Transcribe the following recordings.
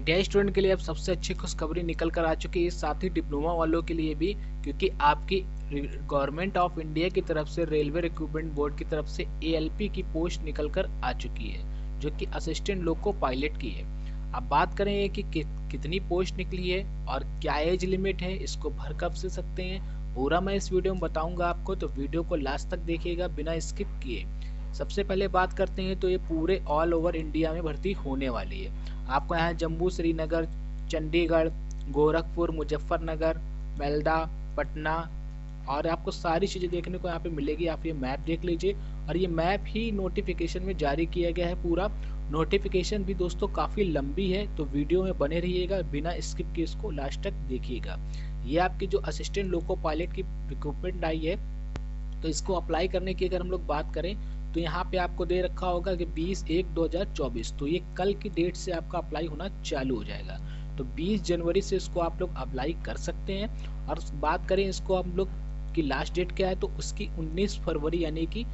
ITI student के लिए अब सबसे अच्छी खुशखबरी निकल कर आ चुकी है, साथ ही डिप्लोमा वालों के लिए भी, क्योंकि आपकी गवर्नमेंट ऑफ इंडिया की तरफ से रेलवे रिक्रूटमेंट बोर्ड की तरफ से ALP की पोस्ट निकल कर आ चुकी है, जो कि असिस्टेंट लोको पायलट की है। अब बात करें कि कितनी पोस्ट निकली है और क्या एज लिमिट है, इसको भर कब से सकते हैं, पूरा मैं इस वीडियो में बताऊंगा आपको, तो वीडियो को लास्ट तक देखिएगा बिना स्किप किए। सबसे पहले बात करते हैं तो ये पूरे ऑल ओवर इंडिया में भर्ती होने वाली है। आपको यहाँ जम्मू, श्रीनगर, चंडीगढ़, गोरखपुर, मुजफ्फरनगर, मेल्दा, पटना और आपको सारी चीज़ें देखने को यहाँ पे मिलेगी। आप ये मैप देख लीजिए, और ये मैप ही नोटिफिकेशन में जारी किया गया है। पूरा नोटिफिकेशन भी दोस्तों काफ़ी लंबी है, तो वीडियो में बने रहिएगा, बिना स्किप के इसको लास्ट तक देखिएगा। ये आपकी जो असिस्टेंट लोको पायलट की रिक्रूटमेंट आई है, तो इसको अप्लाई करने की अगर हम लोग बात करें तो यहाँ पे आपको दे रखा होगा कि 20/1/2024, तो ये कल की डेट से आपका अप्लाई होना चालू हो जाएगा। तो 20 जनवरी से इसको आप लोग अप्लाई कर सकते हैं। और बात करें इसको हम लोग की लास्ट डेट क्या है, तो उसकी 19 फरवरी यानी कि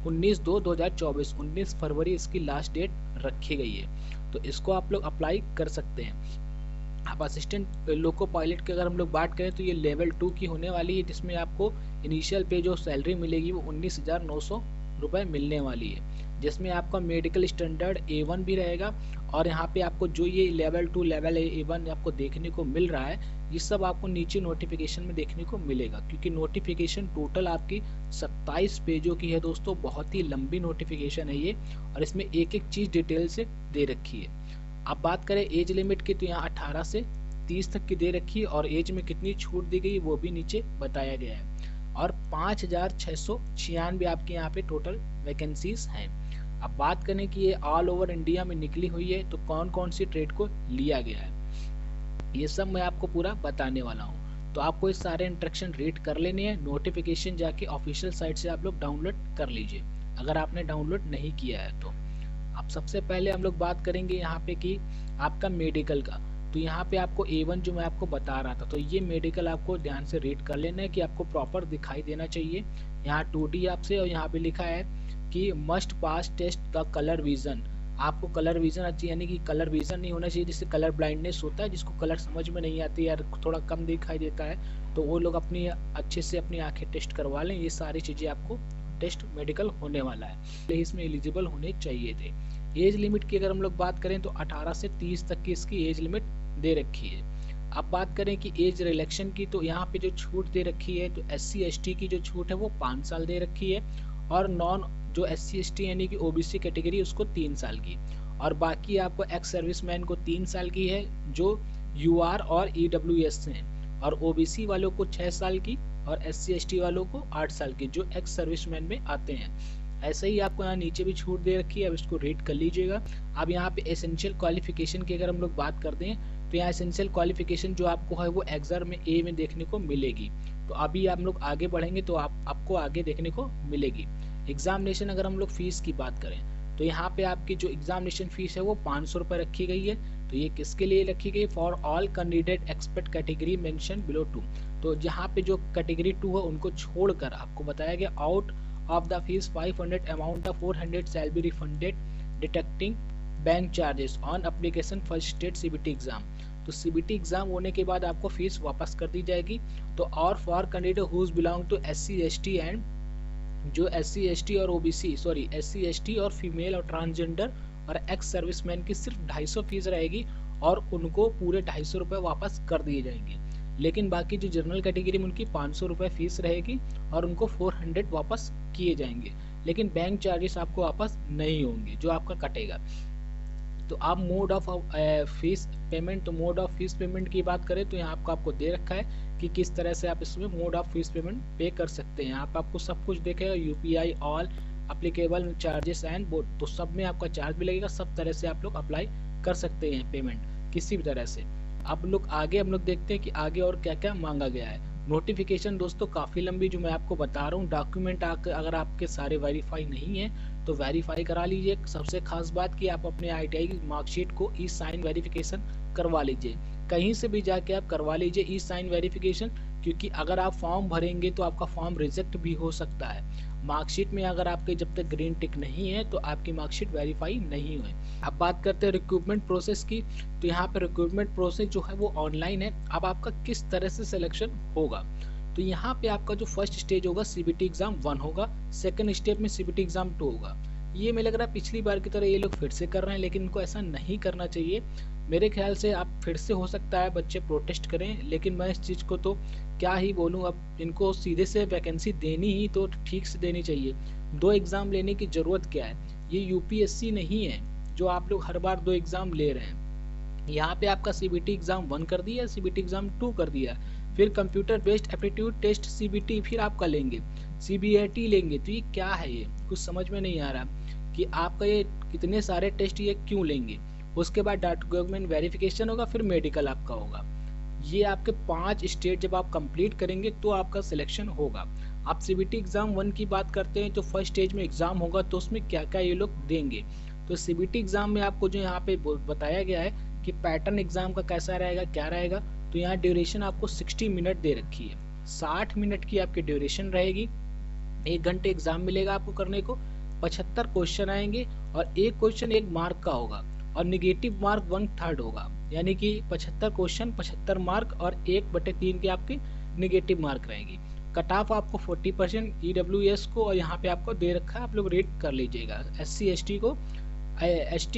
19/2/2024 19 फरवरी इसकी लास्ट डेट रखी गई है। तो इसको आप लोग अप्लाई कर सकते हैं। अब असिस्टेंट लोको पायलट की अगर हम लोग बात करें तो ये लेवल 2 की होने वाली है, जिसमें आपको इनिशियल पे जो सैलरी मिलेगी वो 19,900 रुपये मिलने वाली है, जिसमें आपका मेडिकल स्टैंडर्ड A1 भी रहेगा। और यहाँ पे आपको जो ये लेवल 2 लेवल A1 आपको देखने को मिल रहा है, ये सब आपको नीचे नोटिफिकेशन में देखने को मिलेगा, क्योंकि नोटिफिकेशन टोटल आपकी 27 पेजों की है दोस्तों। बहुत ही लंबी नोटिफिकेशन है ये, और इसमें एक एक चीज़ डिटेल से दे रखी है। अब बात करें एज लिमिट की, तो यहाँ 18 से 30 तक की दे रखी है, और एज में कितनी छूट दी गई वो भी नीचे बताया गया है। और 5,696 आपके यहाँ पे टोटल वैकेंसीज हैं। अब बात करें कि ये ऑल ओवर इंडिया में निकली हुई है, तो कौन कौन सी ट्रेड को लिया गया है, ये सब मैं आपको पूरा बताने वाला हूँ। तो आपको इस सारे इंस्ट्रक्शन रीड कर लेने हैं। नोटिफिकेशन जाके ऑफिशियल साइट से आप लोग डाउनलोड कर लीजिए, अगर आपने डाउनलोड नहीं किया है तो। अब सबसे पहले हम लोग बात करेंगे यहाँ पे कि आपका मेडिकल का, तो यहाँ पे आपको A1 जो मैं आपको बता रहा था, तो ये मेडिकल आपको ध्यान से रीड कर लेना है कि आपको प्रॉपर दिखाई देना चाहिए। यहाँ 2D आपसे, और यहाँ पे लिखा है कि मस्ट पास टेस्ट का कलर विजन। आपको कलर विजन अच्छी, यानी कि कलर विजन नहीं होना चाहिए, जिससे कलर ब्लाइंडनेस होता है, जिसको कलर समझ में नहीं आती है, थोड़ा कम दिखाई देता है, तो वो लोग अपनी अच्छे से अपनी आंखें टेस्ट करवा लें। ये सारी चीज़ें आपको टेस्ट मेडिकल होने वाला है, इसमें एलिजिबल होने चाहिए थे। एज लिमिट की अगर हम लोग बात करें तो 18 से 30 तक की इसकी एज लिमिट दे रखी है। अब बात करें कि एज रिलैक्शन की, तो यहाँ पे जो छूट दे रखी है, तो SC ST की जो छूट है वो 5 साल दे रखी है, और नॉन जो SC ST यानी कि OBC कैटेगरी उसको 3 साल की, और बाकी आपको एक्स सर्विसमैन को 3 साल की है जो UR और EWS हैं, और OBC वालों को 6 साल की, और SC ST वालों को 8 साल की, जो एक्स सर्विसमैन में आते हैं। ऐसे ही आपको यहाँ नीचे भी छूट दे रखी है, अब इसको रेट कर लीजिएगा। अब यहाँ पे एसेंशियल क्वालिफिकेशन की अगर हम लोग बात करते हैं, तो यहाँ एसेंशियल क्वालिफिकेशन जो आपको है वो एग्जाम में A में देखने को मिलेगी। तो अभी हम लोग आगे बढ़ेंगे तो आपको आगे देखने को मिलेगी। एग्जामिनेशन अगर हम लोग फीस की बात करें, तो यहाँ पे आपकी जो एग्जामिनेशन फीस है वो 500 रुपये रखी गई है। तो ये किसके लिए रखी गई? For all candidate expect category mention below 2। तो जहाँ पे जो कैटेगरी 2 है उनको छोड़कर आपको बताया गया out of the fees 500 amount of 400 shall be refunded deducting bank charges on application for state CBT exam. तो CBT एग्जाम होने के बाद आपको फीस वापस कर दी जाएगी। तो और for candidate who belong to SC ST and जो SC ST और OBC SC ST और फीमेल और ट्रांसजेंडर और एक्स सर्विसमैन की सिर्फ 250 फीस रहेगी, और उनको पूरे 250 रुपये वापस कर दिए जाएंगे। लेकिन बाकी जो जनरल कैटेगरी में उनकी 500 रुपये फीस रहेगी, और उनको 400 वापस किए जाएंगे, लेकिन बैंक चार्जेस आपको वापस नहीं होंगे जो आपका कटेगा। तो आप मोड ऑफ फीस पेमेंट, तो मोड ऑफ फीस पेमेंट की बात करें तो यहाँ आपको दे रखा है कि किस तरह से आप इसमें मोड ऑफ फीस पेमेंट पे कर सकते हैं। आपको सब कुछ देखेगा, UPI all applicable charges and board, तो सब में आपका चार्ज भी लगेगा। सब तरह से आप लोग अप्लाई कर सकते हैं पेमेंट किसी भी तरह से। अब लोग आगे हम लोग देखते हैं कि आगे और क्या क्या मांगा गया है। नोटिफिकेशन दोस्तों काफ़ी लंबी जो मैं आपको बता रहा हूँ, डॉक्यूमेंट अगर आपके सारे वेरीफाई नहीं है तो वेरीफाई करा लीजिए। सबसे खास बात कि आप अपने ITI की मार्कशीट को E-साइन वेरिफिकेशन करवा लीजिए, कहीं से भी जाके आप करवा लीजिए E-साइन वेरिफिकेशन, क्योंकि अगर आप फॉर्म भरेंगे तो आपका फॉर्म रिजेक्ट भी हो सकता है। मार्कशीट में अगर आपके जब तक ग्रीन टिक नहीं है तो आपकी मार्कशीट वेरीफाई नहीं हुई। अब बात करते हैं रिक्रूटमेंट प्रोसेस की। तो यहाँ पे रिक्रूटमेंट प्रोसेस जो है वो ऑनलाइन है। अब आपका किस तरह से सिलेक्शन होगा, तो यहाँ पे आपका जो फर्स्ट स्टेज होगा सीबीटी एग्जाम 1 होगा, सेकंड स्टेप में सीबीटी एग्जाम 2 होगा। ये मुझे लग रहा है पिछली बार की तरह ये लोग फिर से कर रहे हैं, लेकिन इनको ऐसा नहीं करना चाहिए। मेरे ख्याल से आप फिर से हो सकता है बच्चे प्रोटेस्ट करें, लेकिन मैं इस चीज़ को तो क्या ही बोलूँ। अब इनको सीधे से वैकेंसी देनी ही तो ठीक से देनी चाहिए। 2 एग्ज़ाम लेने की ज़रूरत क्या है, ये यूपीएससी नहीं है जो आप लोग हर बार 2 एग्ज़ाम ले रहे हैं। यहाँ पे आपका सीबीटी एग्ज़ाम 1 कर दिया, सीबीटी एग्ज़ाम 2 कर दिया, फिर computer based aptitude test CBT फिर आपका लेंगे, सीबीआईटी लेंगे। तो ये क्या है, ये कुछ समझ में नहीं आ रहा कि आपका ये कितने सारे टेस्ट ये क्यों लेंगे। उसके बाद डॉक्यूमेंट वेरिफिकेशन होगा, फिर मेडिकल आपका होगा। ये आपके 5 स्टेज जब आप कंप्लीट करेंगे तो आपका सिलेक्शन होगा। आप सीबीटी एग्ज़ाम 1 की बात करते हैं तो फर्स्ट स्टेज में एग्ज़ाम होगा, तो उसमें क्या क्या ये लोग देंगे। तो सीबीटी एग्ज़ाम में आपको जो यहाँ पे बताया गया है कि पैटर्न एग्ज़ाम का कैसा रहेगा, क्या रहेगा। तो यहाँ ड्यूरेशन आपको 60 मिनट दे रखी है, 60 मिनट की आपकी ड्यूरेशन रहेगी। 1 घंटे एग्ज़ाम मिलेगा आपको करने को, 75 क्वेश्चन आएंगे और एक क्वेश्चन 1 मार्क का होगा और निगेटिव मार्क 1/3 होगा, यानी कि 75 क्वेश्चन 75 मार्क और 1/3 की आपकी निगेटिव मार्क रहेगी। कट ऑफ आपको 40% ईडब्ल्यूएस को और यहाँ पे आपको दे रखा है, आप लोग रेट कर लीजिएगा। एसटी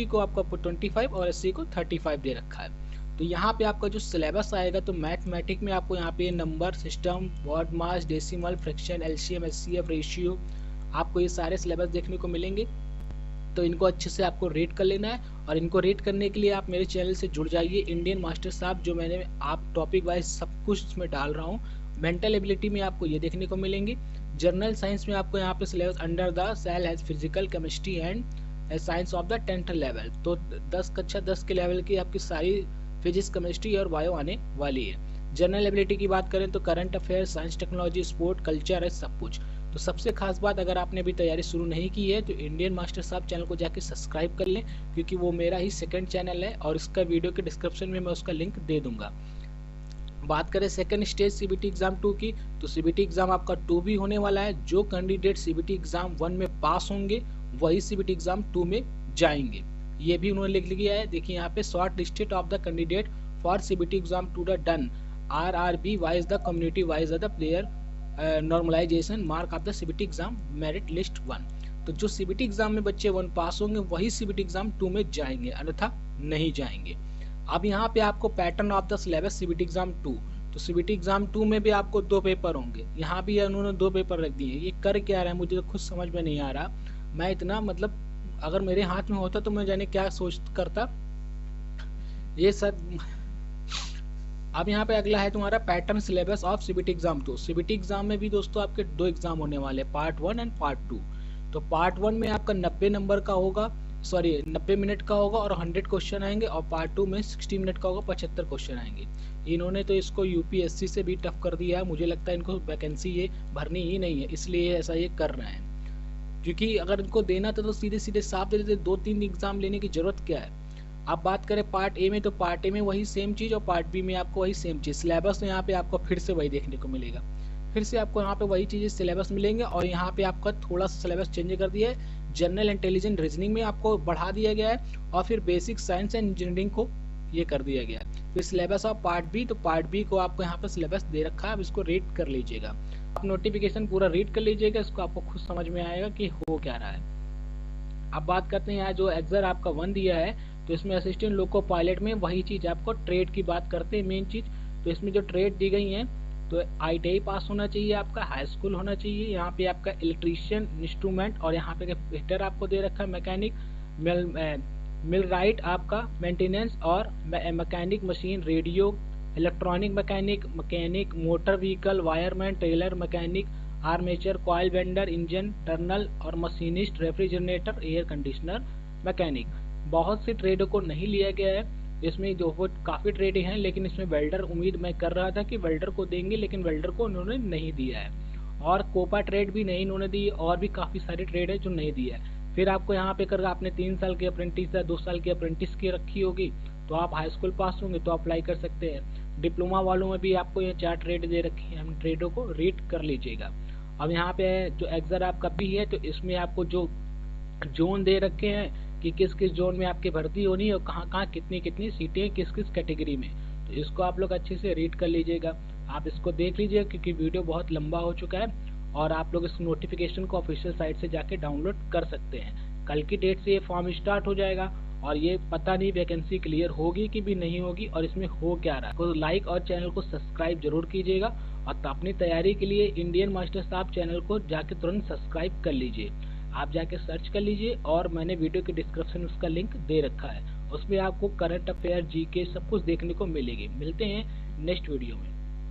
को आपको 25 और एससी को 35 दे रखा है। तो यहाँ पे आपका जो सिलेबस आएगा, तो मैथमेटिक में आपको यहाँ पे number system, word mass, decimal, fraction, LCM, HCF, ratio, आपको ये सारे सिलेबस देखने को मिलेंगे। तो इनको अच्छे से आपको रेट कर लेना है, और इनको रेट करने के लिए आप मेरे चैनल से जुड़ जाइए इंडियन मास्टर साहब, जो मैंने आप टॉपिक वाइज सब कुछ इसमें डाल रहा हूँ। मेंटल एबिलिटी में आपको ये देखने को मिलेंगे। जनरल साइंस में आपको यहाँ पे syllabus under the cell has physical, chemistry and science of the 10th level. तो 10 कक्षा 10 के लेवल की आपकी सारी फिजिक्स, केमिस्ट्री और बायो आने वाली है। जनरल एबिलिटी की बात करें तो current affair, science, technology, sport, culture है सब कुछ। तो सबसे खास बात, अगर आपने अभी तैयारी शुरू नहीं की है तो इंडियन मास्टर साहब चैनल को जाके सब्सक्राइब कर लें, क्योंकि वो मेरा ही सेकंड चैनल है और इसका वीडियो के डिस्क्रिप्शन में मैं उसका लिंक दे दूंगा। बात करें सेकंड स्टेज सीबीटी एग्जाम 2 की, तो सीबीटी एग्जाम आपका 2 भी होने वाला है। जो कैंडिडेट सीबीटी एग्जाम 1 में पास होंगे वही सीबीटी एग्जाम 2 में जाएंगे, ये भी उन्होंने लिख लिया है। देखिए यहाँ पे short listed of the candidate for CBT exam 2 the done RRB wise the community wise the player normalisation mark of the CBT exam merit list 1। तो जो सीबीटी एग्जाम में बच्चे 1 पास होंगे वही सीबीटी एग्जाम 2 में जाएंगे, अन्यथा नहीं जाएंगे। अब यहाँ पे आपको pattern of the syllabus CBT exam 2, तो सीबीटी एग्जाम 2 में भी आपको 2 पेपर होंगे। यहाँ भी उन्होंने 2 पेपर रख दिए। ये कर क्या रहा है मुझे तो खुद समझ में नहीं आ रहा। मैं इतना मतलब अगर मेरे हाथ में होता तो मैं जाने क्या सोच करता ये सब। अब यहाँ पे अगला है तुम्हारा pattern syllabus of CBT exam 2। CBT exam में भी दोस्तों आपके 2 एग्जाम होने वाले, पार्ट 1 एंड पार्ट 2। तो पार्ट 1 में आपका 90 नंबर का होगा, 90 मिनट का होगा और 100 क्वेश्चन आएंगे, और पार्ट 2 में 60 मिनट का होगा, 75 क्वेश्चन आएंगे। इन्होंने तो इसको यूपीएससी से भी टफ कर दिया है। मुझे लगता है इनको वैकेंसी ये भरनी ही नहीं है, इसलिए ऐसा ये कर रहे हैं। क्योंकि अगर इनको देना था तो सीधे सीधे साफ दे देते, 2-3 एग्जाम लेने की जरूरत क्या है। अब बात करें पार्ट ए में, तो पार्ट ए में वही सेम चीज़ और पार्ट बी में आपको वही सेम चीज़। सिलेबस में यहाँ पे आपको फिर से वही देखने को मिलेगा, फिर से आपको यहाँ पे वही चीज़ें सिलेबस मिलेंगे। और यहाँ पे आपका थोड़ा सा सिलेबस चेंज कर दिया है। जनरल इंटेलिजेंट रीजनिंग में आपको बढ़ा दिया गया है, और फिर बेसिक साइंस एंड इंजीनियरिंग को ये कर दिया गया है। फिर सिलेबस ऑफ पार्ट बी, तो पार्ट बी को आपको यहाँ पे सिलेबस दे रखा है, अब इसको रीड कर लीजिएगा। आप नोटिफिकेशन पूरा रीड कर लीजिएगा, इसको आपको खुद समझ में आएगा कि हो क्या रहा है। अब बात करते हैं यहाँ जो एग्जाम आपका 1 दिया है, तो इसमें असिस्टेंट लोको पायलट में वही चीज़ आपको ट्रेड की बात करते हैं मेन चीज़। तो इसमें जो ट्रेड दी गई है, तो ITI पास होना चाहिए, आपका हाई स्कूल होना चाहिए। यहाँ पे आपका इलेक्ट्रीशियन, इंस्ट्रूमेंट, और यहाँ पे फिटर आपको दे रखा है, मैकेनिक, मिल राइट आपका मेंटेनेंस, और mechanic machine, radio, electronic mechanic, mechanic motor vehicle, wireman, tailor mechanic, armature, coil winder, engine turner और machinist, refrigerator, air conditioner mechanic. बहुत सी ट्रेडों को नहीं लिया गया है इसमें, जो वो काफ़ी ट्रेड हैं, लेकिन इसमें वेल्डर उम्मीद मैं कर रहा था कि वेल्डर को देंगे, लेकिन वेल्डर को उन्होंने नहीं दिया है। और कोपा ट्रेड भी नहीं इन्होंने दी, और भी काफ़ी सारी ट्रेड है जो नहीं दिया है। फिर आपको यहाँ पे कर आपने 3 साल की अप्रेंटिस या 2 साल की अप्रेंटिस की रखी होगी, तो आप हाई स्कूल पास होंगे तो अप्लाई कर सकते हैं। डिप्लोमा वालों में भी आपको ये 4 ट्रेड दे रखी है, हम ट्रेडों को रीड कर लीजिएगा। अब यहाँ पे जो एग्जाम आपका भी है तो इसमें आपको जो जोन दे रखे हैं कि किस किस जोन में आपकी भर्ती होनी है और कहाँ कहाँ कितनी कितनी सीटें किस किस कैटेगरी में, तो इसको आप लोग अच्छे से रीड कर लीजिएगा। आप इसको देख लीजिएगा क्योंकि वीडियो बहुत लंबा हो चुका है और आप लोग इस नोटिफिकेशन को ऑफिशियल साइट से जाके डाउनलोड कर सकते हैं। कल की डेट से ये फॉर्म स्टार्ट हो जाएगा और ये पता नहीं वैकेंसी क्लियर होगी कि भी नहीं होगी और इसमें हो क्या रहा है। तो लाइक और चैनल को सब्सक्राइब जरूर कीजिएगा और अपनी तैयारी के लिए इंडियन मास्टर साहब चैनल को जाके तुरंत सब्सक्राइब कर लीजिए। आप जाके सर्च कर लीजिए और मैंने वीडियो के डिस्क्रिप्शन में उसका लिंक दे रखा है, उसमें आपको करंट अफेयर, जीके सब कुछ देखने को मिलेगी। मिलते हैं नेक्स्ट वीडियो में।